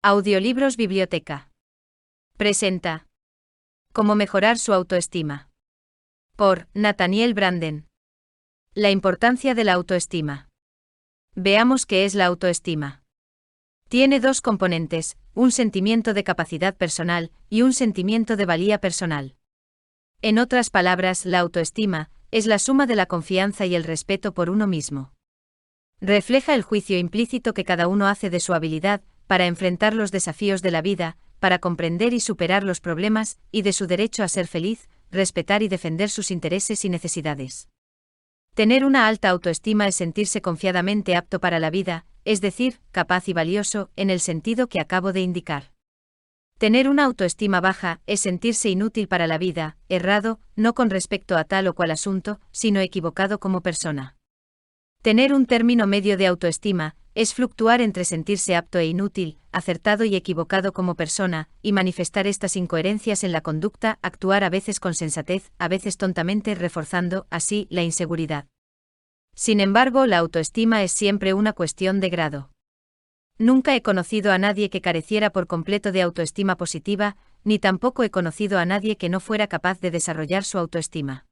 Audiolibros Biblioteca. Presenta Cómo mejorar su autoestima. Por Nathaniel Branden. La importancia de la autoestima. Veamos qué es la autoestima. Tiene dos componentes, un sentimiento de capacidad personal y un sentimiento de valía personal. En otras palabras, la autoestima es la suma de la confianza y el respeto por uno mismo. Refleja el juicio implícito que cada uno hace de su habilidad para enfrentar los desafíos de la vida, para comprender y superar los problemas, y de su derecho a ser feliz, respetar y defender sus intereses y necesidades. Tener una alta autoestima es sentirse confiadamente apto para la vida, es decir, capaz y valioso, en el sentido que acabo de indicar. Tener una autoestima baja es sentirse inútil para la vida, errado, no con respecto a tal o cual asunto, sino equivocado como persona. Tener un término medio de autoestima es fluctuar entre sentirse apto e inútil, acertado y equivocado como persona, y manifestar estas incoherencias en la conducta, actuar a veces con sensatez, a veces tontamente, reforzando, así, la inseguridad. Sin embargo, la autoestima es siempre una cuestión de grado. Nunca he conocido a nadie que careciera por completo de autoestima positiva, ni tampoco he conocido a nadie que no fuera capaz de desarrollar su autoestima.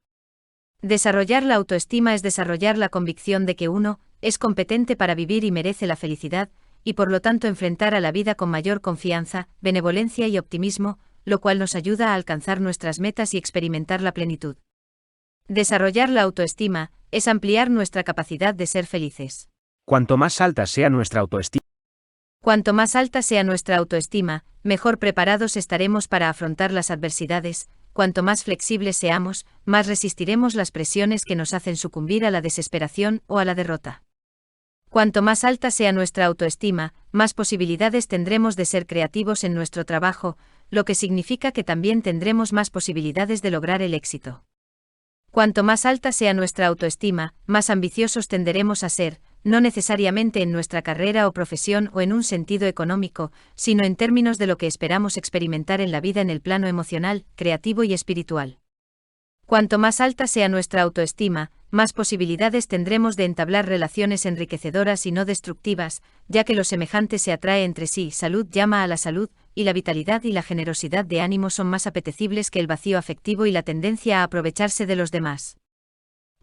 Desarrollar la autoestima es desarrollar la convicción de que uno es competente para vivir y merece la felicidad, y por lo tanto enfrentar a la vida con mayor confianza, benevolencia y optimismo, lo cual nos ayuda a alcanzar nuestras metas y experimentar la plenitud. Desarrollar la autoestima es ampliar nuestra capacidad de ser felices. Cuanto más alta sea nuestra autoestima, Cuanto más alta sea nuestra autoestima, mejor preparados estaremos para afrontar las adversidades. Cuanto más flexibles seamos, más resistiremos las presiones que nos hacen sucumbir a la desesperación o a la derrota. Cuanto más alta sea nuestra autoestima, más posibilidades tendremos de ser creativos en nuestro trabajo, lo que significa que también tendremos más posibilidades de lograr el éxito. Cuanto más alta sea nuestra autoestima, más ambiciosos tenderemos a ser, no necesariamente en nuestra carrera o profesión o en un sentido económico, sino en términos de lo que esperamos experimentar en la vida en el plano emocional, creativo y espiritual. Cuanto más alta sea nuestra autoestima, más posibilidades tendremos de entablar relaciones enriquecedoras y no destructivas, ya que lo semejante se atrae entre sí. Salud llama a la salud, y la vitalidad y la generosidad de ánimo son más apetecibles que el vacío afectivo y la tendencia a aprovecharse de los demás.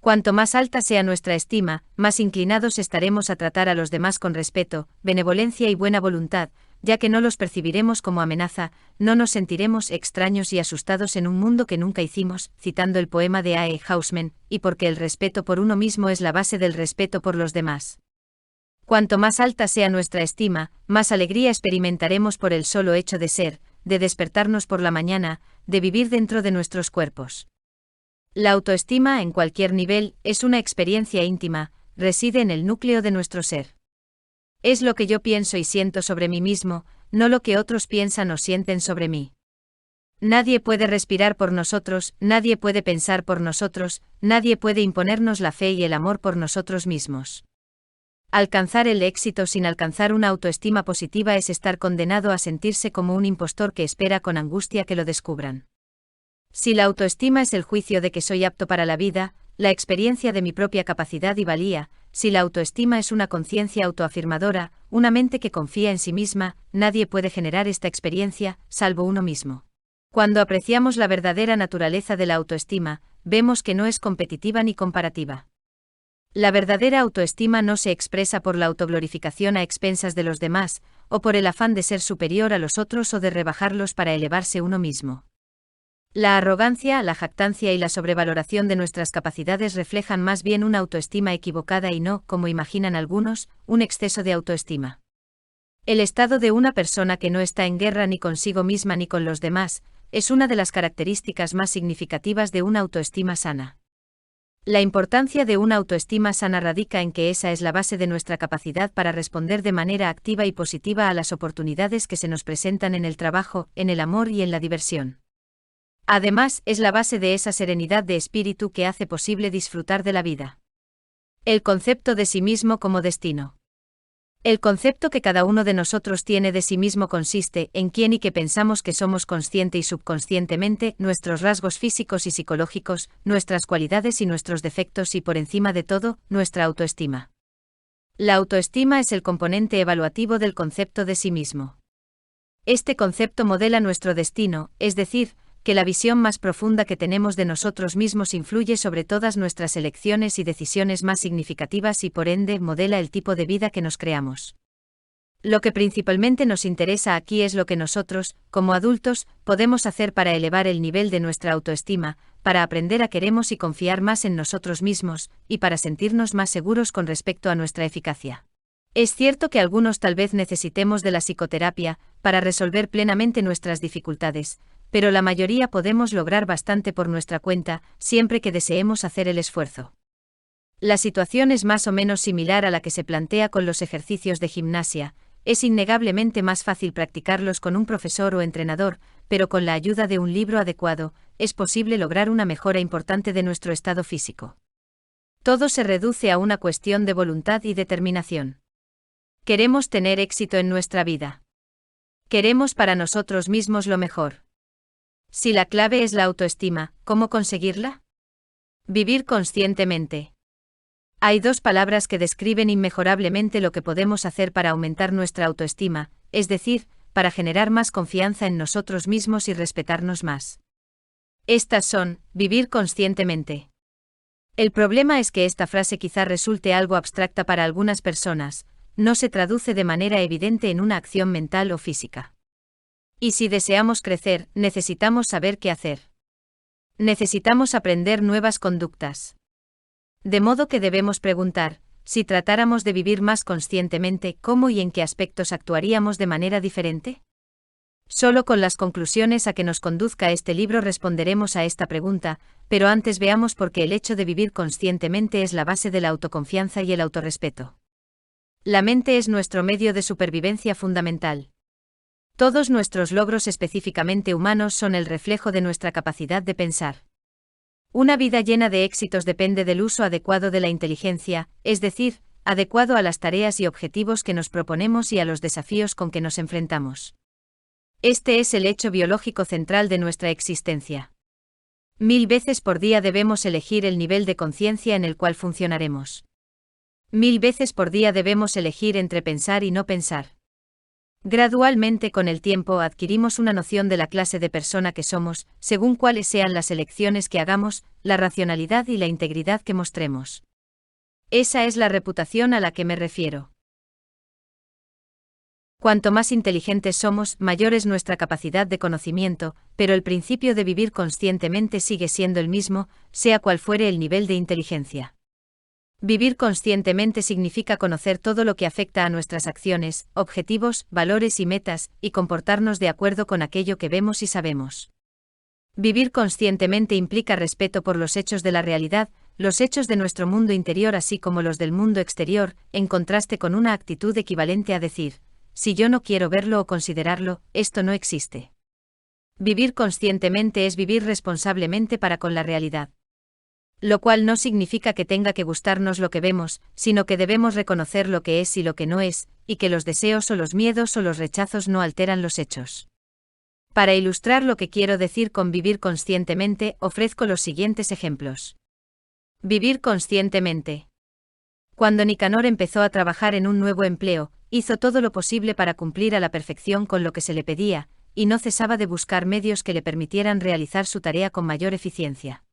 Cuanto más alta sea nuestra estima, más inclinados estaremos a tratar a los demás con respeto, benevolencia y buena voluntad, ya que no los percibiremos como amenaza, no nos sentiremos extraños y asustados en un mundo que nunca hicimos, citando el poema de A. E. Housman, y porque el respeto por uno mismo es la base del respeto por los demás. Cuanto más alta sea nuestra estima, más alegría experimentaremos por el solo hecho de ser, de despertarnos por la mañana, de vivir dentro de nuestros cuerpos. La autoestima, en cualquier nivel, es una experiencia íntima, reside en el núcleo de nuestro ser. Es lo que yo pienso y siento sobre mí mismo, no lo que otros piensan o sienten sobre mí. Nadie puede respirar por nosotros, nadie puede pensar por nosotros, nadie puede imponernos la fe y el amor por nosotros mismos. Alcanzar el éxito sin alcanzar una autoestima positiva es estar condenado a sentirse como un impostor que espera con angustia que lo descubran. Si la autoestima es el juicio de que soy apto para la vida, la experiencia de mi propia capacidad y valía, si la autoestima es una conciencia autoafirmadora, una mente que confía en sí misma, nadie puede generar esta experiencia, salvo uno mismo. Cuando apreciamos la verdadera naturaleza de la autoestima, vemos que no es competitiva ni comparativa. La verdadera autoestima no se expresa por la autoglorificación a expensas de los demás, o por el afán de ser superior a los otros o de rebajarlos para elevarse uno mismo. La arrogancia, la jactancia y la sobrevaloración de nuestras capacidades reflejan más bien una autoestima equivocada y no, como imaginan algunos, un exceso de autoestima. El estado de una persona que no está en guerra ni consigo misma ni con los demás, es una de las características más significativas de una autoestima sana. La importancia de una autoestima sana radica en que esa es la base de nuestra capacidad para responder de manera activa y positiva a las oportunidades que se nos presentan en el trabajo, en el amor y en la diversión. Además, es la base de esa serenidad de espíritu que hace posible disfrutar de la vida. El concepto de sí mismo como destino. El concepto que cada uno de nosotros tiene de sí mismo consiste en quién y qué pensamos que somos consciente y subconscientemente, nuestros rasgos físicos y psicológicos, nuestras cualidades y nuestros defectos y por encima de todo, nuestra autoestima. La autoestima es el componente evaluativo del concepto de sí mismo. Este concepto modela nuestro destino, es decir, que la visión más profunda que tenemos de nosotros mismos influye sobre todas nuestras elecciones y decisiones más significativas y por ende modela el tipo de vida que nos creamos. Lo que principalmente nos interesa aquí es lo que nosotros, como adultos, podemos hacer para elevar el nivel de nuestra autoestima, para aprender a querernos y confiar más en nosotros mismos, y para sentirnos más seguros con respecto a nuestra eficacia. Es cierto que algunos tal vez necesitemos de la psicoterapia para resolver plenamente nuestras dificultades, pero la mayoría podemos lograr bastante por nuestra cuenta, siempre que deseemos hacer el esfuerzo. La situación es más o menos similar a la que se plantea con los ejercicios de gimnasia. Es innegablemente más fácil practicarlos con un profesor o entrenador, pero con la ayuda de un libro adecuado, es posible lograr una mejora importante de nuestro estado físico. Todo se reduce a una cuestión de voluntad y determinación. Queremos tener éxito en nuestra vida. Queremos para nosotros mismos lo mejor. Si la clave es la autoestima, ¿cómo conseguirla? Vivir conscientemente. Hay dos palabras que describen inmejorablemente lo que podemos hacer para aumentar nuestra autoestima, es decir, para generar más confianza en nosotros mismos y respetarnos más. Estas son, vivir conscientemente. El problema es que esta frase quizá resulte algo abstracta para algunas personas, no se traduce de manera evidente en una acción mental o física. Y si deseamos crecer, necesitamos saber qué hacer. Necesitamos aprender nuevas conductas. De modo que debemos preguntar, si tratáramos de vivir más conscientemente, ¿cómo y en qué aspectos actuaríamos de manera diferente? Solo con las conclusiones a que nos conduzca este libro responderemos a esta pregunta, pero antes veamos por qué el hecho de vivir conscientemente es la base de la autoconfianza y el autorrespeto. La mente es nuestro medio de supervivencia fundamental. Todos nuestros logros específicamente humanos son el reflejo de nuestra capacidad de pensar. Una vida llena de éxitos depende del uso adecuado de la inteligencia, es decir, adecuado a las tareas y objetivos que nos proponemos y a los desafíos con que nos enfrentamos. Este es el hecho biológico central de nuestra existencia. 1000 veces por día debemos elegir el nivel de conciencia en el cual funcionaremos. 1000 veces por día debemos elegir entre pensar y no pensar. Gradualmente con el tiempo adquirimos una noción de la clase de persona que somos, según cuáles sean las elecciones que hagamos, la racionalidad y la integridad que mostremos. Esa es la reputación a la que me refiero. Cuanto más inteligentes somos, mayor es nuestra capacidad de conocimiento, pero el principio de vivir conscientemente sigue siendo el mismo, sea cual fuere el nivel de inteligencia. Vivir conscientemente significa conocer todo lo que afecta a nuestras acciones, objetivos, valores y metas, y comportarnos de acuerdo con aquello que vemos y sabemos. Vivir conscientemente implica respeto por los hechos de la realidad, los hechos de nuestro mundo interior así como los del mundo exterior, en contraste con una actitud equivalente a decir, si yo no quiero verlo o considerarlo, esto no existe. Vivir conscientemente es vivir responsablemente para con la realidad. Lo cual no significa que tenga que gustarnos lo que vemos, sino que debemos reconocer lo que es y lo que no es, y que los deseos o los miedos o los rechazos no alteran los hechos. Para ilustrar lo que quiero decir con vivir conscientemente, ofrezco los siguientes ejemplos. Vivir conscientemente. Cuando Nicanor empezó a trabajar en un nuevo empleo, hizo todo lo posible para cumplir a la perfección con lo que se le pedía, y no cesaba de buscar medios que le permitieran realizar su tarea con mayor eficiencia.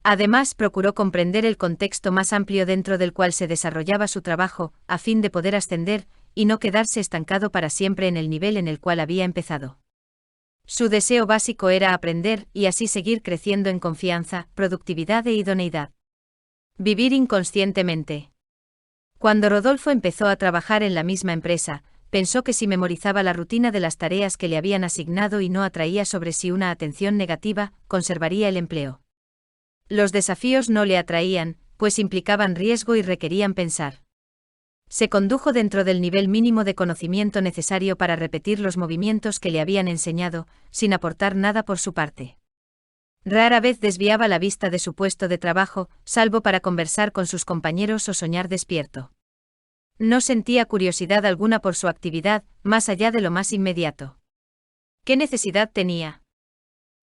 Además, procuró comprender el contexto más amplio dentro del cual se desarrollaba su trabajo, a fin de poder ascender, y no quedarse estancado para siempre en el nivel en el cual había empezado. Su deseo básico era aprender, y así seguir creciendo en confianza, productividad e idoneidad. Vivir inconscientemente. Cuando Rodolfo empezó a trabajar en la misma empresa, pensó que si memorizaba la rutina de las tareas que le habían asignado y no atraía sobre sí una atención negativa, conservaría el empleo. Los desafíos no le atraían, pues implicaban riesgo y requerían pensar. Se condujo dentro del nivel mínimo de conocimiento necesario para repetir los movimientos que le habían enseñado, sin aportar nada por su parte. Rara vez desviaba la vista de su puesto de trabajo, salvo para conversar con sus compañeros o soñar despierto. No sentía curiosidad alguna por su actividad, más allá de lo más inmediato. ¿Qué necesidad tenía?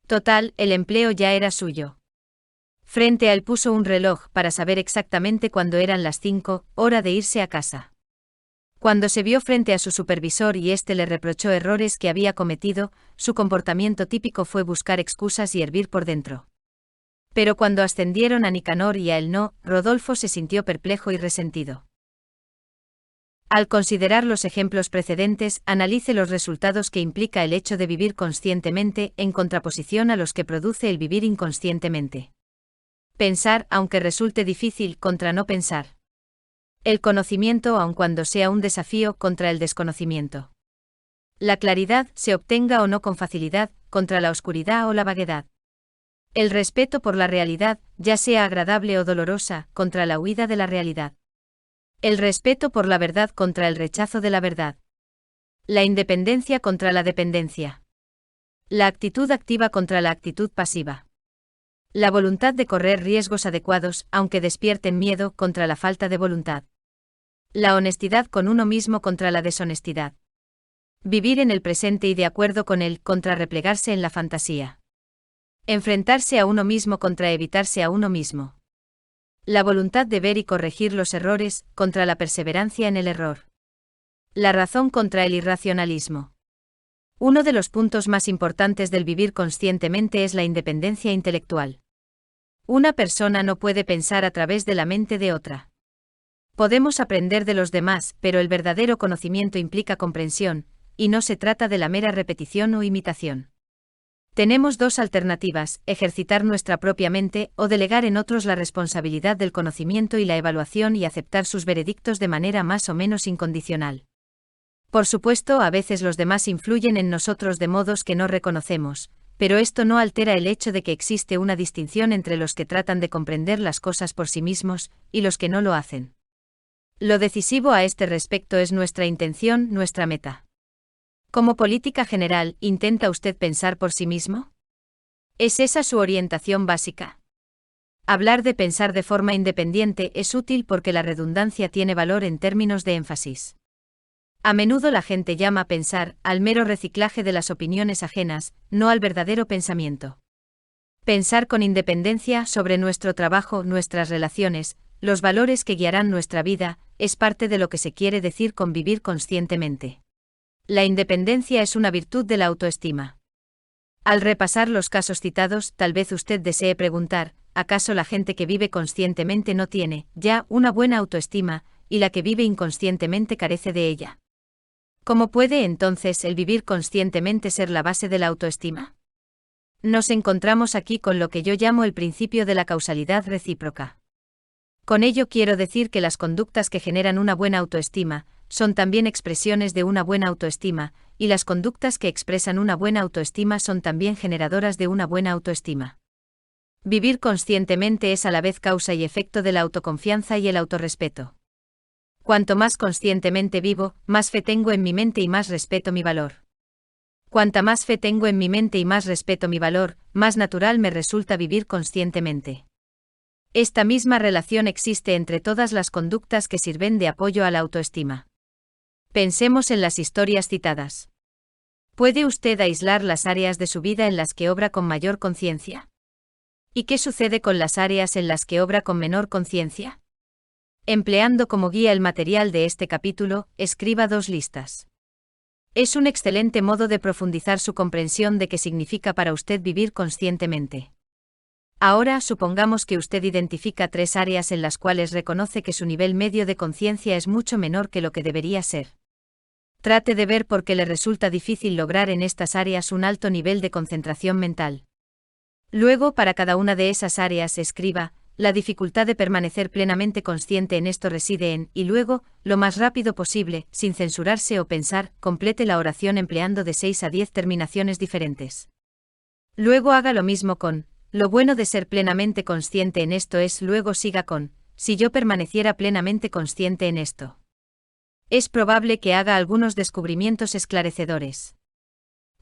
Total, el empleo ya era suyo. Frente a él puso un reloj para saber exactamente cuándo eran las 5, hora de irse a casa. Cuando se vio frente a su supervisor y éste le reprochó errores que había cometido, su comportamiento típico fue buscar excusas y hervir por dentro. Pero cuando ascendieron a Nicanor y a él no, Rodolfo se sintió perplejo y resentido. Al considerar los ejemplos precedentes, analice los resultados que implica el hecho de vivir conscientemente en contraposición a los que produce el vivir inconscientemente. Pensar, aunque resulte difícil, contra no pensar. El conocimiento, aun cuando sea un desafío, contra el desconocimiento. La claridad, se obtenga o no con facilidad, contra la oscuridad o la vaguedad. El respeto por la realidad, ya sea agradable o dolorosa, contra la huida de la realidad. El respeto por la verdad contra el rechazo de la verdad. La independencia contra la dependencia. La actitud activa contra la actitud pasiva. La voluntad de correr riesgos adecuados, aunque despierten miedo, contra la falta de voluntad. La honestidad con uno mismo contra la deshonestidad. Vivir en el presente y de acuerdo con él, contra replegarse en la fantasía. Enfrentarse a uno mismo contra evitarse a uno mismo. La voluntad de ver y corregir los errores, contra la perseverancia en el error. La razón contra el irracionalismo. Uno de los puntos más importantes del vivir conscientemente es la independencia intelectual. Una persona no puede pensar a través de la mente de otra. Podemos aprender de los demás, pero el verdadero conocimiento implica comprensión, y no se trata de la mera repetición o imitación. Tenemos dos alternativas: ejercitar nuestra propia mente o delegar en otros la responsabilidad del conocimiento y la evaluación y aceptar sus veredictos de manera más o menos incondicional. Por supuesto, a veces los demás influyen en nosotros de modos que no reconocemos, pero esto no altera el hecho de que existe una distinción entre los que tratan de comprender las cosas por sí mismos y los que no lo hacen. Lo decisivo a este respecto es nuestra intención, nuestra meta. Como política general, ¿intenta usted pensar por sí mismo? ¿Es esa su orientación básica? Hablar de pensar de forma independiente es útil porque la redundancia tiene valor en términos de énfasis. A menudo la gente llama pensar al mero reciclaje de las opiniones ajenas, no al verdadero pensamiento. Pensar con independencia sobre nuestro trabajo, nuestras relaciones, los valores que guiarán nuestra vida, es parte de lo que se quiere decir con vivir conscientemente. La independencia es una virtud de la autoestima. Al repasar los casos citados, tal vez usted desee preguntar, ¿acaso la gente que vive conscientemente no tiene, ya, una buena autoestima, y la que vive inconscientemente carece de ella? ¿Cómo puede entonces el vivir conscientemente ser la base de la autoestima? Nos encontramos aquí con lo que yo llamo el principio de la causalidad recíproca. Con ello quiero decir que las conductas que generan una buena autoestima son también expresiones de una buena autoestima, y las conductas que expresan una buena autoestima son también generadoras de una buena autoestima. Vivir conscientemente es a la vez causa y efecto de la autoconfianza y el autorrespeto. Cuanto más conscientemente vivo, más fe tengo en mi mente y más respeto mi valor. Cuanta más fe tengo en mi mente y más respeto mi valor, más natural me resulta vivir conscientemente. Esta misma relación existe entre todas las conductas que sirven de apoyo a la autoestima. Pensemos en las historias citadas. ¿Puede usted aislar las áreas de su vida en las que obra con mayor conciencia? ¿Y qué sucede con las áreas en las que obra con menor conciencia? Empleando como guía el material de este capítulo, escriba 2 listas. Es un excelente modo de profundizar su comprensión de qué significa para usted vivir conscientemente. Ahora, supongamos que usted identifica 3 áreas en las cuales reconoce que su nivel medio de conciencia es mucho menor que lo que debería ser. Trate de ver por qué le resulta difícil lograr en estas áreas un alto nivel de concentración mental. Luego, para cada una de esas áreas, escriba: la dificultad de permanecer plenamente consciente en esto reside en, y luego, lo más rápido posible, sin censurarse o pensar, complete la oración empleando de 6 a 10 terminaciones diferentes. Luego haga lo mismo con: lo bueno de ser plenamente consciente en esto es, luego siga con: si yo permaneciera plenamente consciente en esto. Es probable que haga algunos descubrimientos esclarecedores.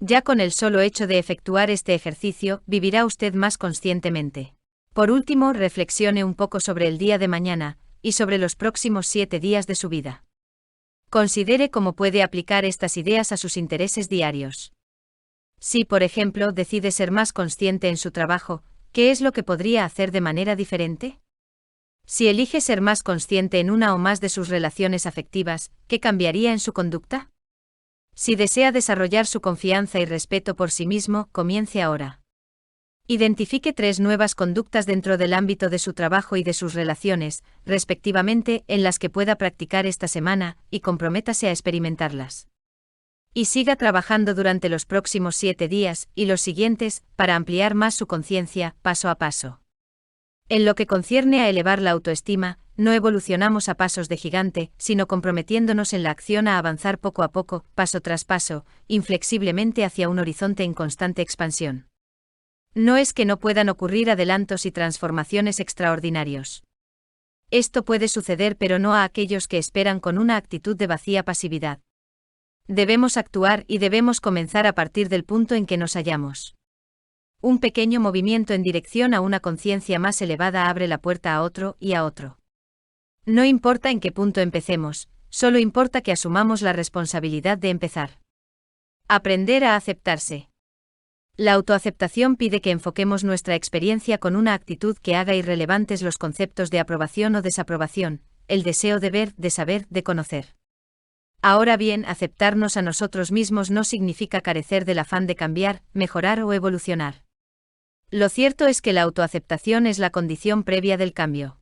Ya con el solo hecho de efectuar este ejercicio, vivirá usted más conscientemente. Por último, reflexione un poco sobre el día de mañana, y sobre los próximos 7 días de su vida. Considere cómo puede aplicar estas ideas a sus intereses diarios. Si, por ejemplo, decide ser más consciente en su trabajo, ¿qué es lo que podría hacer de manera diferente? Si elige ser más consciente en una o más de sus relaciones afectivas, ¿qué cambiaría en su conducta? Si desea desarrollar su confianza y respeto por sí mismo, comience ahora. Identifique 3 nuevas conductas dentro del ámbito de su trabajo y de sus relaciones, respectivamente, en las que pueda practicar esta semana, y comprométase a experimentarlas. Y siga trabajando durante los próximos 7 días, y los siguientes, para ampliar más su conciencia, paso a paso. En lo que concierne a elevar la autoestima, no evolucionamos a pasos de gigante, sino comprometiéndonos en la acción a avanzar poco a poco, paso tras paso, inflexiblemente hacia un horizonte en constante expansión. No es que no puedan ocurrir adelantos y transformaciones extraordinarios. Esto puede suceder, pero no a aquellos que esperan con una actitud de vacía pasividad. Debemos actuar y debemos comenzar a partir del punto en que nos hallamos. Un pequeño movimiento en dirección a una conciencia más elevada abre la puerta a otro y a otro. No importa en qué punto empecemos, solo importa que asumamos la responsabilidad de empezar. Aprender a aceptarse. La autoaceptación pide que enfoquemos nuestra experiencia con una actitud que haga irrelevantes los conceptos de aprobación o desaprobación, el deseo de ver, de saber, de conocer. Ahora bien, aceptarnos a nosotros mismos no significa carecer del afán de cambiar, mejorar o evolucionar. Lo cierto es que la autoaceptación es la condición previa del cambio.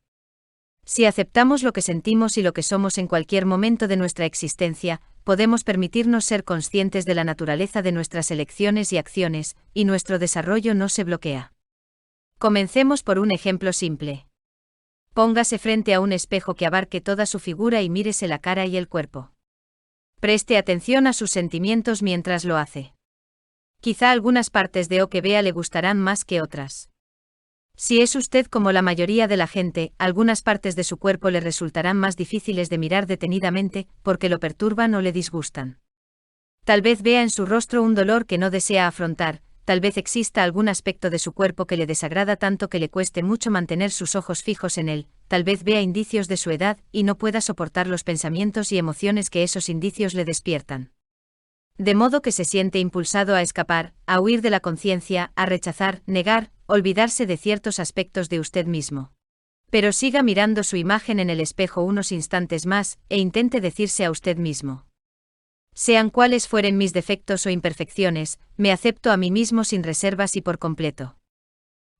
Si aceptamos lo que sentimos y lo que somos en cualquier momento de nuestra existencia, podemos permitirnos ser conscientes de la naturaleza de nuestras elecciones y acciones, y nuestro desarrollo no se bloquea. Comencemos por un ejemplo simple. Póngase frente a un espejo que abarque toda su figura y mírese la cara y el cuerpo. Preste atención a sus sentimientos mientras lo hace. Quizá algunas partes de lo que vea le gustarán más que otras. Si es usted como la mayoría de la gente, algunas partes de su cuerpo le resultarán más difíciles de mirar detenidamente, porque lo perturban o le disgustan. Tal vez vea en su rostro un dolor que no desea afrontar, tal vez exista algún aspecto de su cuerpo que le desagrada tanto que le cueste mucho mantener sus ojos fijos en él, tal vez vea indicios de su edad y no pueda soportar los pensamientos y emociones que esos indicios le despiertan. De modo que se siente impulsado a escapar, a huir de la conciencia, a rechazar, negar, olvidarse de ciertos aspectos de usted mismo. Pero siga mirando su imagen en el espejo unos instantes más, e intente decirse a usted mismo: sean cuales fueren mis defectos o imperfecciones, me acepto a mí mismo sin reservas y por completo.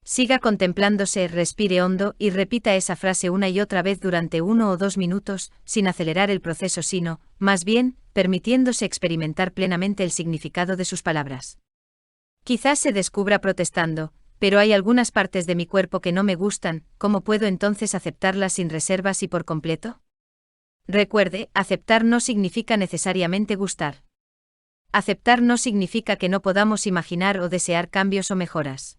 Siga contemplándose, respire hondo y repita esa frase una y otra vez durante 1 o 2 minutos, sin acelerar el proceso sino, más bien, permitiéndose experimentar plenamente el significado de sus palabras. Quizás se descubra protestando: pero hay algunas partes de mi cuerpo que no me gustan, ¿cómo puedo entonces aceptarlas sin reservas y por completo? Recuerde, aceptar no significa necesariamente gustar. Aceptar no significa que no podamos imaginar o desear cambios o mejoras.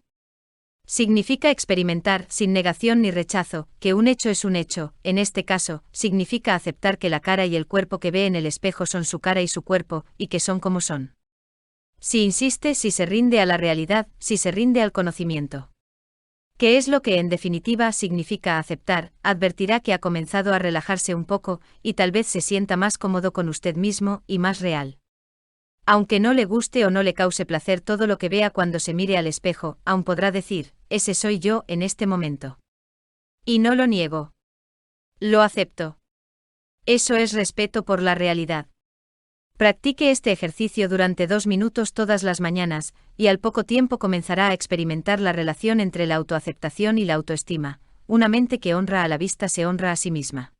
Significa experimentar, sin negación ni rechazo, que un hecho es un hecho. En este caso, significa aceptar que la cara y el cuerpo que ve en el espejo son su cara y su cuerpo, y que son como son. Si insiste, si se rinde a la realidad, si se rinde al conocimiento. ¿Qué es lo que en definitiva significa aceptar? Advertirá que ha comenzado a relajarse un poco, y tal vez se sienta más cómodo con usted mismo, y más real. Aunque no le guste o no le cause placer todo lo que vea cuando se mire al espejo, aún podrá decir: ese soy yo en este momento. Y no lo niego. Lo acepto. Eso es respeto por la realidad. Practique este ejercicio durante 2 minutos todas las mañanas, y al poco tiempo comenzará a experimentar la relación entre la autoaceptación y la autoestima. Una mente que honra a la vista se honra a sí misma.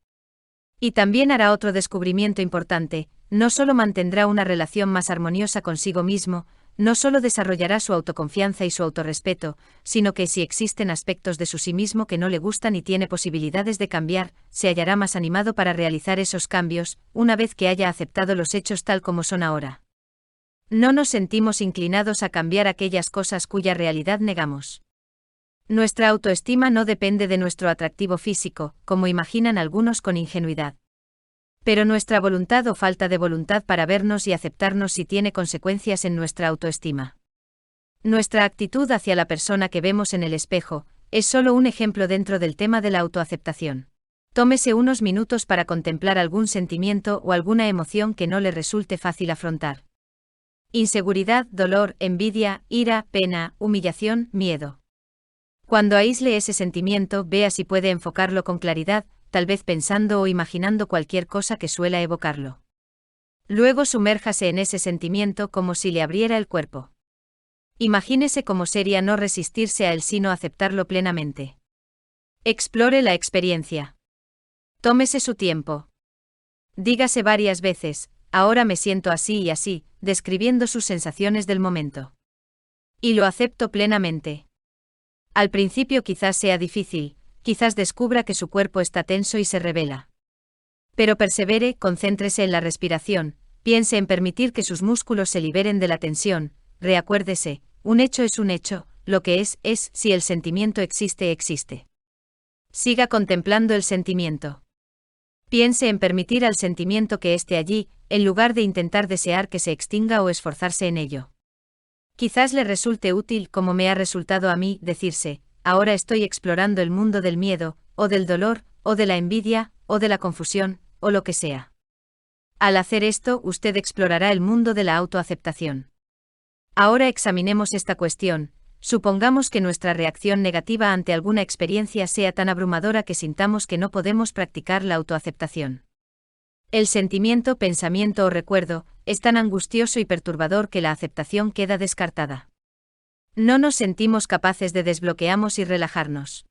Y también hará otro descubrimiento importante: no solo mantendrá una relación más armoniosa consigo mismo, no solo desarrollará su autoconfianza y su autorrespeto, sino que si existen aspectos de su sí mismo que no le gustan y tiene posibilidades de cambiar, se hallará más animado para realizar esos cambios, una vez que haya aceptado los hechos tal como son ahora. No nos sentimos inclinados a cambiar aquellas cosas cuya realidad negamos. Nuestra autoestima no depende de nuestro atractivo físico, como imaginan algunos con ingenuidad. Pero nuestra voluntad o falta de voluntad para vernos y aceptarnos sí tiene consecuencias en nuestra autoestima. Nuestra actitud hacia la persona que vemos en el espejo es solo un ejemplo dentro del tema de la autoaceptación. Tómese unos minutos para contemplar algún sentimiento o alguna emoción que no le resulte fácil afrontar. Inseguridad, dolor, envidia, ira, pena, humillación, miedo. Cuando aísle ese sentimiento, vea si puede enfocarlo con claridad, tal vez pensando o imaginando cualquier cosa que suela evocarlo. Luego sumérjase en ese sentimiento como si le abriera el cuerpo. Imagínese cómo sería no resistirse a él sino aceptarlo plenamente. Explore la experiencia. Tómese su tiempo. Dígase varias veces, ahora me siento así y así, describiendo sus sensaciones del momento. Y lo acepto plenamente. Al principio quizás sea difícil, quizás descubra que su cuerpo está tenso y se revela. Pero persevere, concéntrese en la respiración, piense en permitir que sus músculos se liberen de la tensión, reacuérdese, un hecho es un hecho, lo que es, si el sentimiento existe, existe. Siga contemplando el sentimiento. Piense en permitir al sentimiento que esté allí, en lugar de intentar desear que se extinga o esforzarse en ello. Quizás le resulte útil, como me ha resultado a mí, decirse, ahora estoy explorando el mundo del miedo, o del dolor, o de la envidia, o de la confusión, o lo que sea. Al hacer esto, usted explorará el mundo de la autoaceptación. Ahora examinemos esta cuestión. Supongamos que nuestra reacción negativa ante alguna experiencia sea tan abrumadora que sintamos que no podemos practicar la autoaceptación. El sentimiento, pensamiento o recuerdo es tan angustioso y perturbador que la aceptación queda descartada. No nos sentimos capaces de desbloquearnos y relajarnos.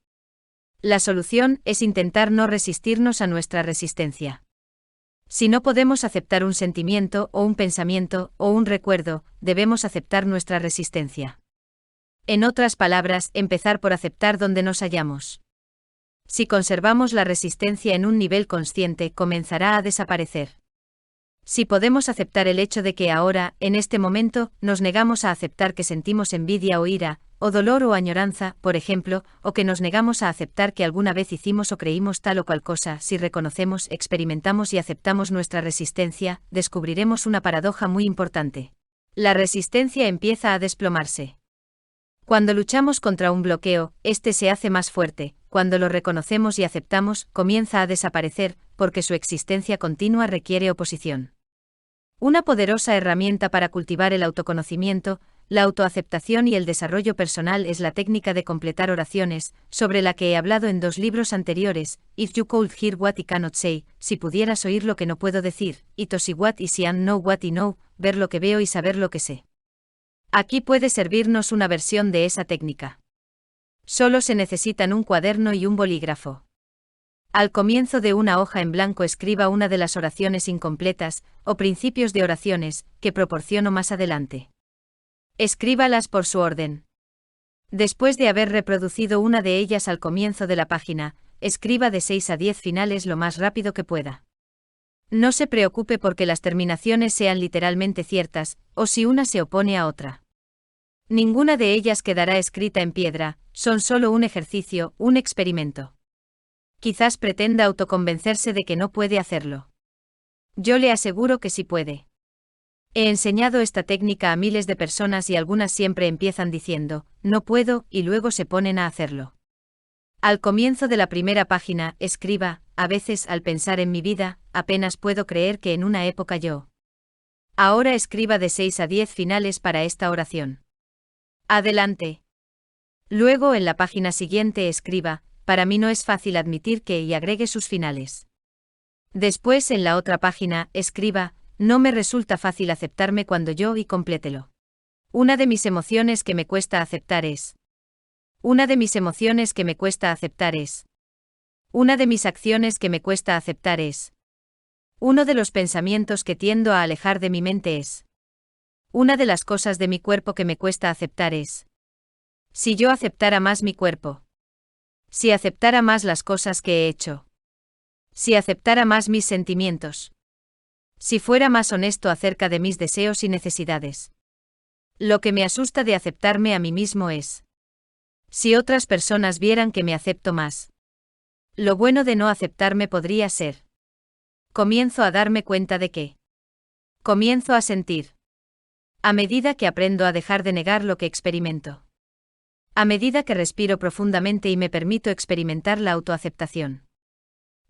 La solución es intentar no resistirnos a nuestra resistencia. Si no podemos aceptar un sentimiento o un pensamiento o un recuerdo, debemos aceptar nuestra resistencia. En otras palabras, empezar por aceptar donde nos hallamos. Si conservamos la resistencia en un nivel consciente, comenzará a desaparecer. Si podemos aceptar el hecho de que ahora, en este momento, nos negamos a aceptar que sentimos envidia o ira, o dolor o añoranza, por ejemplo, o que nos negamos a aceptar que alguna vez hicimos o creímos tal o cual cosa, si reconocemos, experimentamos y aceptamos nuestra resistencia, descubriremos una paradoja muy importante. La resistencia empieza a desplomarse. Cuando luchamos contra un bloqueo, este se hace más fuerte. Cuando lo reconocemos y aceptamos, comienza a desaparecer, porque su existencia continua requiere oposición. Una poderosa herramienta para cultivar el autoconocimiento, la autoaceptación y el desarrollo personal es la técnica de completar oraciones, sobre la que he hablado en 2 libros anteriores, If You Could Hear What I Cannot Say, si pudieras oír lo que no puedo decir, y To See What I See and Know What I Know, ver lo que veo y saber lo que sé. Aquí puede servirnos una versión de esa técnica. Solo se necesitan un cuaderno y un bolígrafo. Al comienzo de una hoja en blanco escriba una de las oraciones incompletas, o principios de oraciones, que proporciono más adelante. Escríbalas por su orden. Después de haber reproducido una de ellas al comienzo de la página, escriba de 6 a 10 finales lo más rápido que pueda. No se preocupe porque las terminaciones sean literalmente ciertas, o si una se opone a otra. Ninguna de ellas quedará escrita en piedra, son solo un ejercicio, un experimento. Quizás pretenda autoconvencerse de que no puede hacerlo. Yo le aseguro que sí puede. He enseñado esta técnica a miles de personas y algunas siempre empiezan diciendo, no puedo, y luego se ponen a hacerlo. Al comienzo de la primera página, escriba, a veces al pensar en mi vida, apenas puedo creer que en una época yo. Ahora escriba de 6 a 10 finales para esta oración. Adelante. Luego en la página siguiente escriba, para mí no es fácil admitir que y agregue sus finales. Después en la otra página, escriba, no me resulta fácil aceptarme cuando yo y complételo. Una de mis emociones que me cuesta aceptar es. Una de mis emociones que me cuesta aceptar es. Una de mis acciones que me cuesta aceptar es. Uno de los pensamientos que tiendo a alejar de mi mente es. Una de las cosas de mi cuerpo que me cuesta aceptar es. Si yo aceptara más mi cuerpo. Si aceptara más las cosas que he hecho. Si aceptara más mis sentimientos. Si fuera más honesto acerca de mis deseos y necesidades. Lo que me asusta de aceptarme a mí mismo es. Si otras personas vieran que me acepto más. Lo bueno de no aceptarme podría ser. Comienzo a darme cuenta de que. Comienzo a sentir. A medida que aprendo a dejar de negar lo que experimento. A medida que respiro profundamente y me permito experimentar la autoaceptación.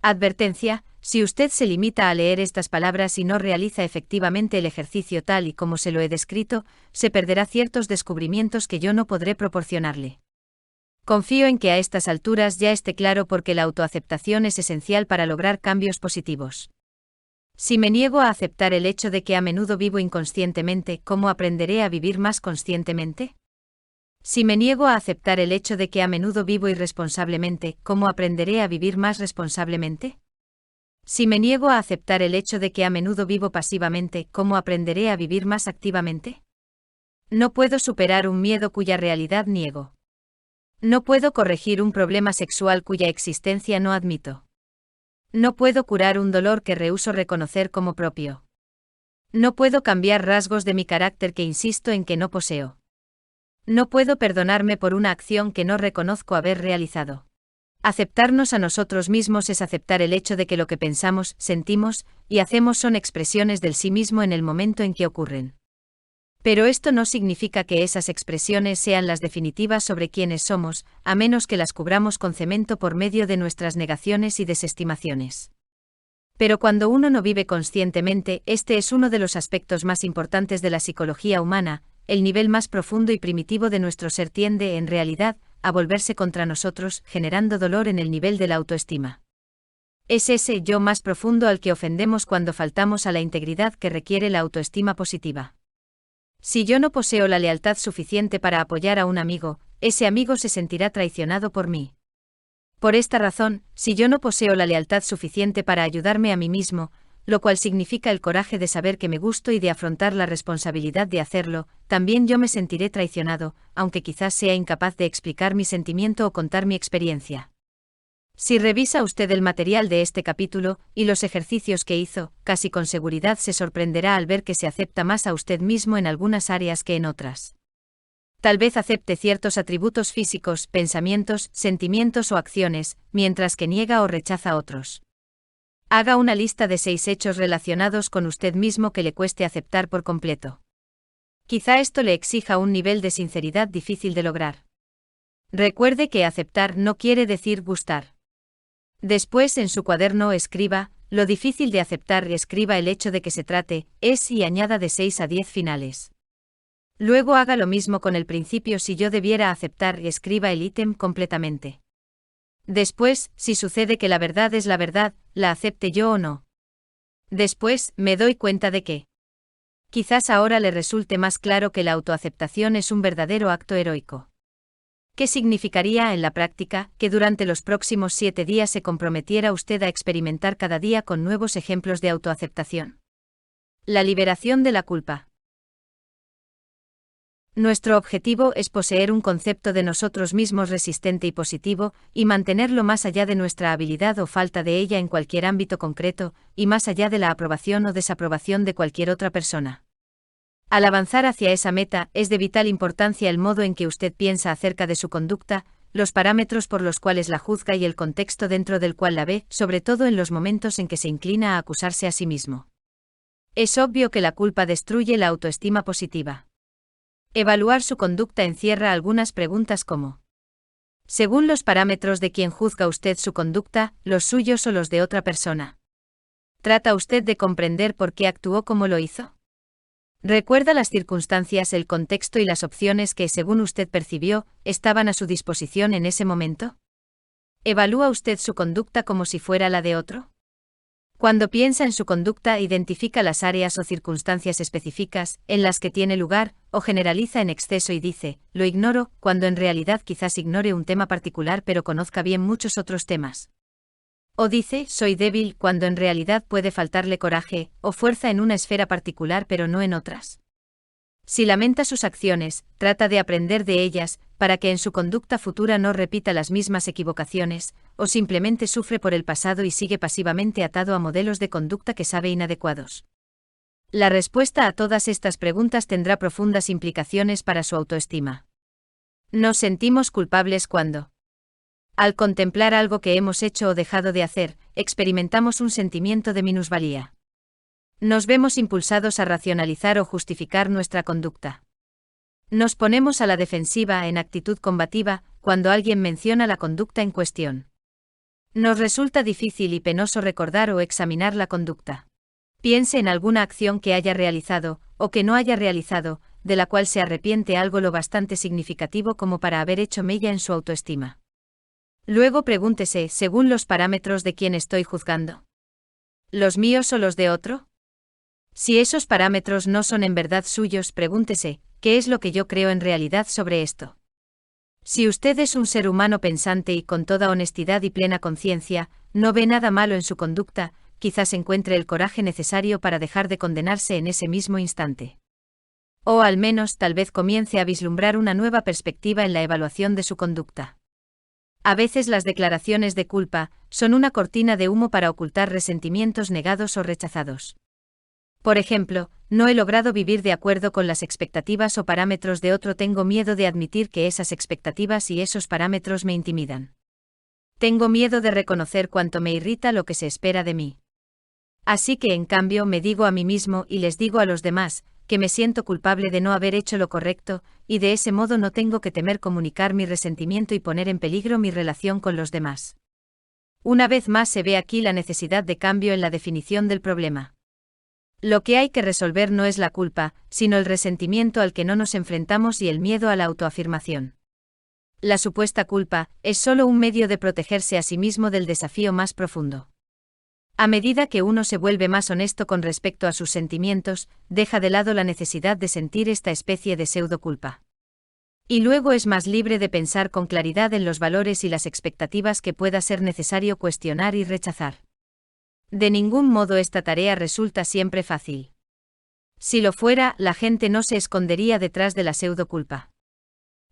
Advertencia, si usted se limita a leer estas palabras y no realiza efectivamente el ejercicio tal y como se lo he descrito, se perderá ciertos descubrimientos que yo no podré proporcionarle. Confío en que a estas alturas ya esté claro por qué la autoaceptación es esencial para lograr cambios positivos. Si me niego a aceptar el hecho de que a menudo vivo inconscientemente, ¿cómo aprenderé a vivir más conscientemente? Si me niego a aceptar el hecho de que a menudo vivo irresponsablemente, ¿cómo aprenderé a vivir más responsablemente? Si me niego a aceptar el hecho de que a menudo vivo pasivamente, ¿cómo aprenderé a vivir más activamente? No puedo superar un miedo cuya realidad niego. No puedo corregir un problema sexual cuya existencia no admito. No puedo curar un dolor que rehúso reconocer como propio. No puedo cambiar rasgos de mi carácter que insisto en que no poseo. No puedo perdonarme por una acción que no reconozco haber realizado. Aceptarnos a nosotros mismos es aceptar el hecho de que lo que pensamos, sentimos y hacemos son expresiones del sí mismo en el momento en que ocurren. Pero esto no significa que esas expresiones sean las definitivas sobre quiénes somos, a menos que las cubramos con cemento por medio de nuestras negaciones y desestimaciones. Pero cuando uno no vive conscientemente, este es uno de los aspectos más importantes de la psicología humana. El nivel más profundo y primitivo de nuestro ser tiende, en realidad, a volverse contra nosotros, generando dolor en el nivel de la autoestima. Es ese yo más profundo al que ofendemos cuando faltamos a la integridad que requiere la autoestima positiva. Si yo no poseo la lealtad suficiente para apoyar a un amigo, ese amigo se sentirá traicionado por mí. Por esta razón, si yo no poseo la lealtad suficiente para ayudarme a mí mismo, lo cual significa el coraje de saber que me gusto y de afrontar la responsabilidad de hacerlo, también yo me sentiré traicionado, aunque quizás sea incapaz de explicar mi sentimiento o contar mi experiencia. Si revisa usted el material de este capítulo, y los ejercicios que hizo, casi con seguridad se sorprenderá al ver que se acepta más a usted mismo en algunas áreas que en otras. Tal vez acepte ciertos atributos físicos, pensamientos, sentimientos o acciones, mientras que niega o rechaza otros. Haga una lista de 6 hechos relacionados con usted mismo que le cueste aceptar por completo. Quizá esto le exija un nivel de sinceridad difícil de lograr. Recuerde que aceptar no quiere decir gustar. Después en su cuaderno escriba, lo difícil de aceptar y escriba el hecho de que se trate, es y añada de 6 a 10 finales. Luego haga lo mismo con el principio si yo debiera aceptar y escriba el ítem completamente. Después, si sucede que la verdad es la verdad, la acepte yo o no. Después, me doy cuenta de que quizás ahora le resulte más claro que la autoaceptación es un verdadero acto heroico. ¿Qué significaría en la práctica que durante los próximos 7 días se comprometiera usted a experimentar cada día con nuevos ejemplos de autoaceptación? La liberación de la culpa. Nuestro objetivo es poseer un concepto de nosotros mismos resistente y positivo, y mantenerlo más allá de nuestra habilidad o falta de ella en cualquier ámbito concreto, y más allá de la aprobación o desaprobación de cualquier otra persona. Al avanzar hacia esa meta, es de vital importancia el modo en que usted piensa acerca de su conducta, los parámetros por los cuales la juzga y el contexto dentro del cual la ve, sobre todo en los momentos en que se inclina a acusarse a sí mismo. Es obvio que la culpa destruye la autoestima positiva. Evaluar su conducta encierra algunas preguntas como: según los parámetros de quien juzga usted su conducta, los suyos o los de otra persona. ¿Trata usted de comprender por qué actuó como lo hizo? ¿Recuerda las circunstancias, el contexto y las opciones que, según usted percibió, estaban a su disposición en ese momento? ¿Evalúa usted su conducta como si fuera la de otro? Cuando piensa en su conducta, identifica las áreas o circunstancias específicas en las que tiene lugar, o generaliza en exceso y dice, lo ignoro, cuando en realidad quizás ignore un tema particular pero conozca bien muchos otros temas. O dice, soy débil, cuando en realidad puede faltarle coraje o fuerza en una esfera particular pero no en otras. Si lamenta sus acciones, trata de aprender de ellas, para que en su conducta futura no repita las mismas equivocaciones, o simplemente sufre por el pasado y sigue pasivamente atado a modelos de conducta que sabe inadecuados. La respuesta a todas estas preguntas tendrá profundas implicaciones para su autoestima. Nos sentimos culpables cuando, al contemplar algo que hemos hecho o dejado de hacer, experimentamos un sentimiento de minusvalía. Nos vemos impulsados a racionalizar o justificar nuestra conducta. Nos ponemos a la defensiva en actitud combativa cuando alguien menciona la conducta en cuestión. Nos resulta difícil y penoso recordar o examinar la conducta. Piense en alguna acción que haya realizado, o que no haya realizado, de la cual se arrepiente algo lo bastante significativo como para haber hecho mella en su autoestima. Luego pregúntese, según los parámetros de quién estoy juzgando. ¿Los míos o los de otro? Si esos parámetros no son en verdad suyos, pregúntese, ¿qué es lo que yo creo en realidad sobre esto? Si usted es un ser humano pensante y con toda honestidad y plena conciencia, no ve nada malo en su conducta, quizás encuentre el coraje necesario para dejar de condenarse en ese mismo instante. O al menos tal vez comience a vislumbrar una nueva perspectiva en la evaluación de su conducta. A veces las declaraciones de culpa son una cortina de humo para ocultar resentimientos negados o rechazados. Por ejemplo, no he logrado vivir de acuerdo con las expectativas o parámetros de otro, tengo miedo de admitir que esas expectativas y esos parámetros me intimidan. Tengo miedo de reconocer cuánto me irrita lo que se espera de mí. Así que en cambio me digo a mí mismo y les digo a los demás, que me siento culpable de no haber hecho lo correcto, y de ese modo no tengo que temer comunicar mi resentimiento y poner en peligro mi relación con los demás. Una vez más se ve aquí la necesidad de cambio en la definición del problema. Lo que hay que resolver no es la culpa, sino el resentimiento al que no nos enfrentamos y el miedo a la autoafirmación. La supuesta culpa es solo un medio de protegerse a sí mismo del desafío más profundo. A medida que uno se vuelve más honesto con respecto a sus sentimientos, deja de lado la necesidad de sentir esta especie de pseudo-culpa. Y luego es más libre de pensar con claridad en los valores y las expectativas que pueda ser necesario cuestionar y rechazar. De ningún modo esta tarea resulta siempre fácil. Si lo fuera, la gente no se escondería detrás de la pseudo-culpa.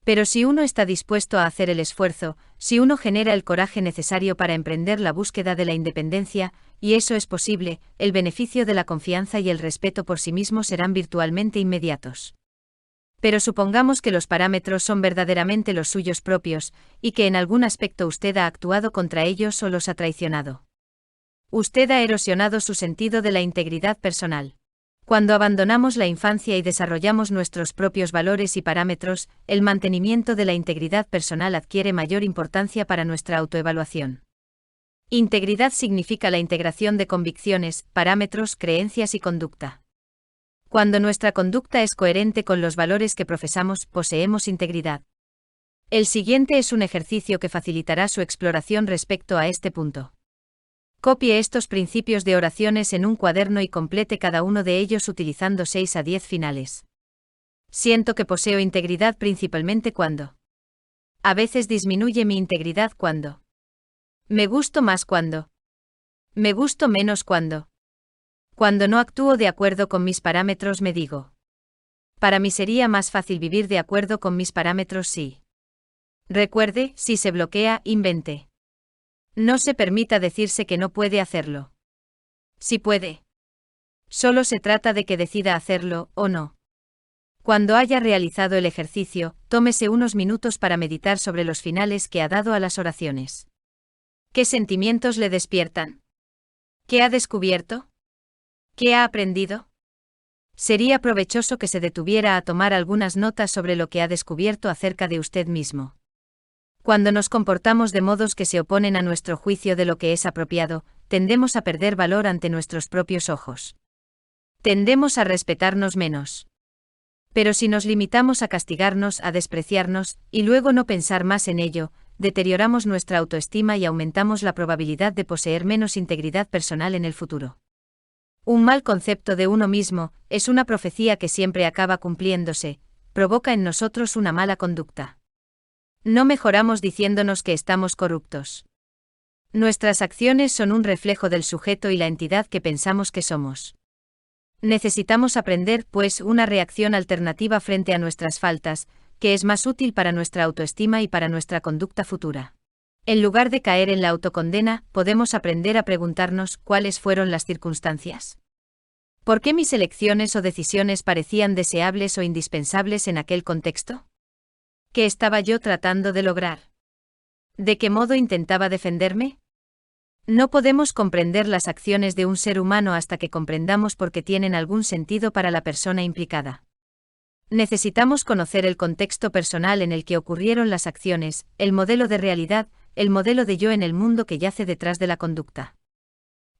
Pero si uno está dispuesto a hacer el esfuerzo, si uno genera el coraje necesario para emprender la búsqueda de la independencia, y eso es posible, el beneficio de la confianza y el respeto por sí mismo serán virtualmente inmediatos. Pero supongamos que los parámetros son verdaderamente los suyos propios, y que en algún aspecto usted ha actuado contra ellos o los ha traicionado. Usted ha erosionado su sentido de la integridad personal. Cuando abandonamos la infancia y desarrollamos nuestros propios valores y parámetros, el mantenimiento de la integridad personal adquiere mayor importancia para nuestra autoevaluación. Integridad significa la integración de convicciones, parámetros, creencias y conducta. Cuando nuestra conducta es coherente con los valores que profesamos, poseemos integridad. El siguiente es un ejercicio que facilitará su exploración respecto a este punto. Copie estos principios de oraciones en un cuaderno y complete cada uno de ellos utilizando 6 a 10 finales. Siento que poseo integridad principalmente cuando. A veces disminuye mi integridad cuando. Me gusto más cuando. Me gusto menos cuando. Cuando no actúo de acuerdo con mis parámetros me digo. Para mí sería más fácil vivir de acuerdo con mis parámetros si. Recuerde, si se bloquea, invente. No se permita decirse que no puede hacerlo. Si puede. Solo se trata de que decida hacerlo, o no. Cuando haya realizado el ejercicio, tómese unos minutos para meditar sobre los finales que ha dado a las oraciones. ¿Qué sentimientos le despiertan? ¿Qué ha descubierto? ¿Qué ha aprendido? Sería provechoso que se detuviera a tomar algunas notas sobre lo que ha descubierto acerca de usted mismo. Cuando nos comportamos de modos que se oponen a nuestro juicio de lo que es apropiado, tendemos a perder valor ante nuestros propios ojos. Tendemos a respetarnos menos. Pero si nos limitamos a castigarnos, a despreciarnos, y luego no pensar más en ello, deterioramos nuestra autoestima y aumentamos la probabilidad de poseer menos integridad personal en el futuro. Un mal concepto de uno mismo es una profecía que siempre acaba cumpliéndose, provoca en nosotros una mala conducta. No mejoramos diciéndonos que estamos corruptos. Nuestras acciones son un reflejo del sujeto y la entidad que pensamos que somos. Necesitamos aprender, pues, una reacción alternativa frente a nuestras faltas, que es más útil para nuestra autoestima y para nuestra conducta futura. En lugar de caer en la autocondena, podemos aprender a preguntarnos cuáles fueron las circunstancias. ¿Por qué mis elecciones o decisiones parecían deseables o indispensables en aquel contexto? ¿Qué estaba yo tratando de lograr? ¿De qué modo intentaba defenderme? No podemos comprender las acciones de un ser humano hasta que comprendamos por qué tienen algún sentido para la persona implicada. Necesitamos conocer el contexto personal en el que ocurrieron las acciones, el modelo de realidad, el modelo de yo en el mundo que yace detrás de la conducta.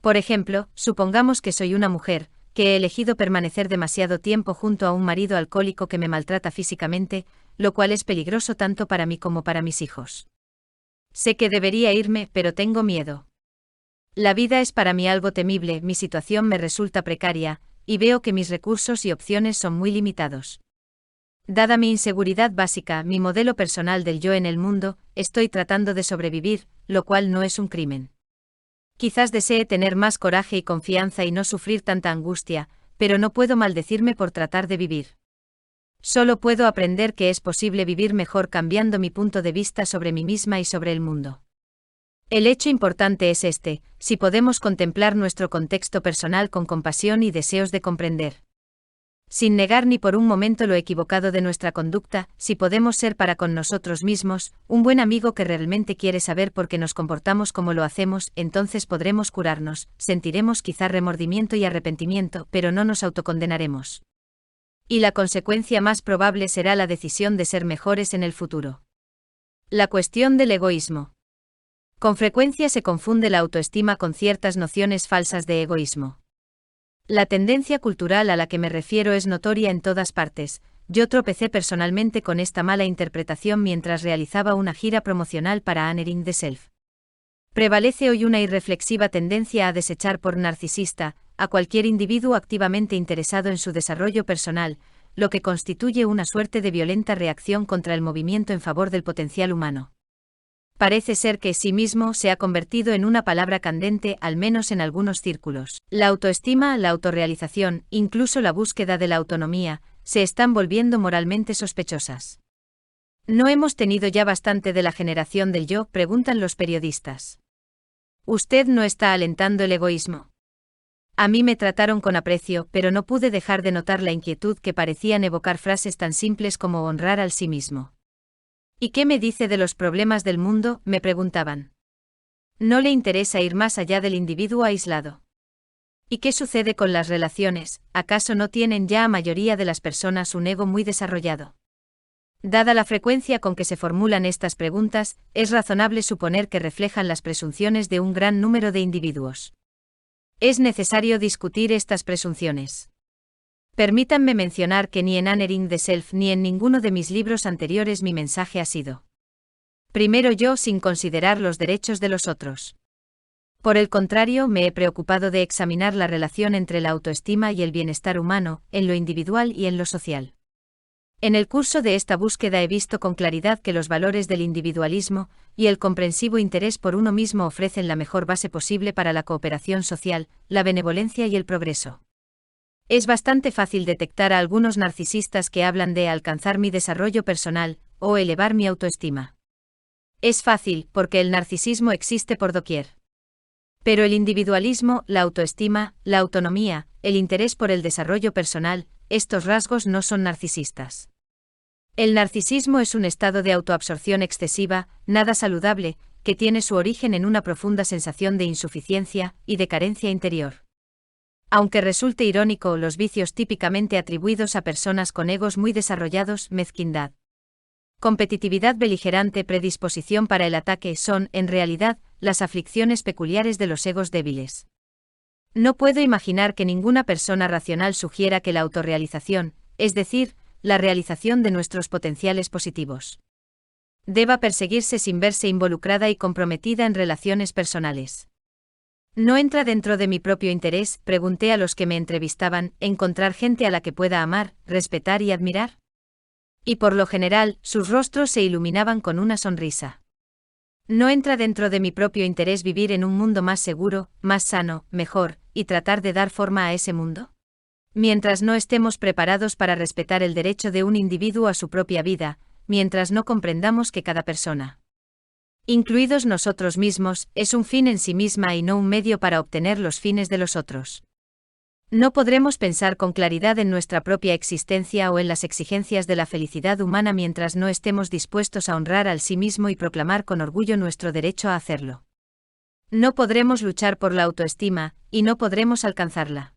Por ejemplo, supongamos que soy una mujer, que he elegido permanecer demasiado tiempo junto a un marido alcohólico que me maltrata físicamente, lo cual es peligroso tanto para mí como para mis hijos. Sé que debería irme, pero tengo miedo. La vida es para mí algo temible, mi situación me resulta precaria, y veo que mis recursos y opciones son muy limitados. Dada mi inseguridad básica, mi modelo personal del yo en el mundo, estoy tratando de sobrevivir, lo cual no es un crimen. Quizás desee tener más coraje y confianza y no sufrir tanta angustia, pero no puedo maldecirme por tratar de vivir. Solo puedo aprender que es posible vivir mejor cambiando mi punto de vista sobre mí misma y sobre el mundo. El hecho importante es este: si podemos contemplar nuestro contexto personal con compasión y deseos de comprender. Sin negar ni por un momento lo equivocado de nuestra conducta, si podemos ser para con nosotros mismos, un buen amigo que realmente quiere saber por qué nos comportamos como lo hacemos, entonces podremos curarnos, sentiremos quizá remordimiento y arrepentimiento, pero no nos autocondenaremos. Y la consecuencia más probable será la decisión de ser mejores en el futuro. La cuestión del egoísmo. Con frecuencia se confunde la autoestima con ciertas nociones falsas de egoísmo. La tendencia cultural a la que me refiero es notoria en todas partes. Yo tropecé personalmente con esta mala interpretación mientras realizaba una gira promocional para Honoring the Self. Prevalece hoy una irreflexiva tendencia a desechar por narcisista a cualquier individuo activamente interesado en su desarrollo personal, lo que constituye una suerte de violenta reacción contra el movimiento en favor del potencial humano. Parece ser que sí mismo se ha convertido en una palabra candente, al menos en algunos círculos. La autoestima, la autorrealización, incluso la búsqueda de la autonomía, se están volviendo moralmente sospechosas. ¿No hemos tenido ya bastante de la generación del yo?, preguntan los periodistas. ¿Usted no está alentando el egoísmo? A mí me trataron con aprecio, pero no pude dejar de notar la inquietud que parecían evocar frases tan simples como honrar al sí mismo. ¿Y qué me dice de los problemas del mundo?, me preguntaban. ¿No le interesa ir más allá del individuo aislado? ¿Y qué sucede con las relaciones? ¿Acaso no tienen ya a mayoría de las personas un ego muy desarrollado? Dada la frecuencia con que se formulan estas preguntas, es razonable suponer que reflejan las presunciones de un gran número de individuos. Es necesario discutir estas presunciones. Permítanme mencionar que ni en Honoring the Self ni en ninguno de mis libros anteriores mi mensaje ha sido primero yo sin considerar los derechos de los otros. Por el contrario, me he preocupado de examinar la relación entre la autoestima y el bienestar humano, en lo individual y en lo social. En el curso de esta búsqueda he visto con claridad que los valores del individualismo y el comprensivo interés por uno mismo ofrecen la mejor base posible para la cooperación social, la benevolencia y el progreso. Es bastante fácil detectar a algunos narcisistas que hablan de alcanzar mi desarrollo personal o elevar mi autoestima. Es fácil, porque el narcisismo existe por doquier. Pero el individualismo, la autoestima, la autonomía, el interés por el desarrollo personal, estos rasgos no son narcisistas. El narcisismo es un estado de autoabsorción excesiva, nada saludable, que tiene su origen en una profunda sensación de insuficiencia y de carencia interior. Aunque resulte irónico, los vicios típicamente atribuidos a personas con egos muy desarrollados, mezquindad, competitividad beligerante, predisposición para el ataque, son, en realidad, las aflicciones peculiares de los egos débiles. No puedo imaginar que ninguna persona racional sugiera que la autorrealización, es decir, la realización de nuestros potenciales positivos, deba perseguirse sin verse involucrada y comprometida en relaciones personales. ¿No entra dentro de mi propio interés?, pregunté a los que me entrevistaban, encontrar gente a la que pueda amar, respetar y admirar. Y por lo general, sus rostros se iluminaban con una sonrisa. ¿No entra dentro de mi propio interés vivir en un mundo más seguro, más sano, mejor, y tratar de dar forma a ese mundo? Mientras no estemos preparados para respetar el derecho de un individuo a su propia vida, mientras no comprendamos que cada persona, incluidos nosotros mismos, es un fin en sí misma y no un medio para obtener los fines de los otros, no podremos pensar con claridad en nuestra propia existencia o en las exigencias de la felicidad humana mientras no estemos dispuestos a honrar al sí mismo y proclamar con orgullo nuestro derecho a hacerlo. No podremos luchar por la autoestima, y no podremos alcanzarla.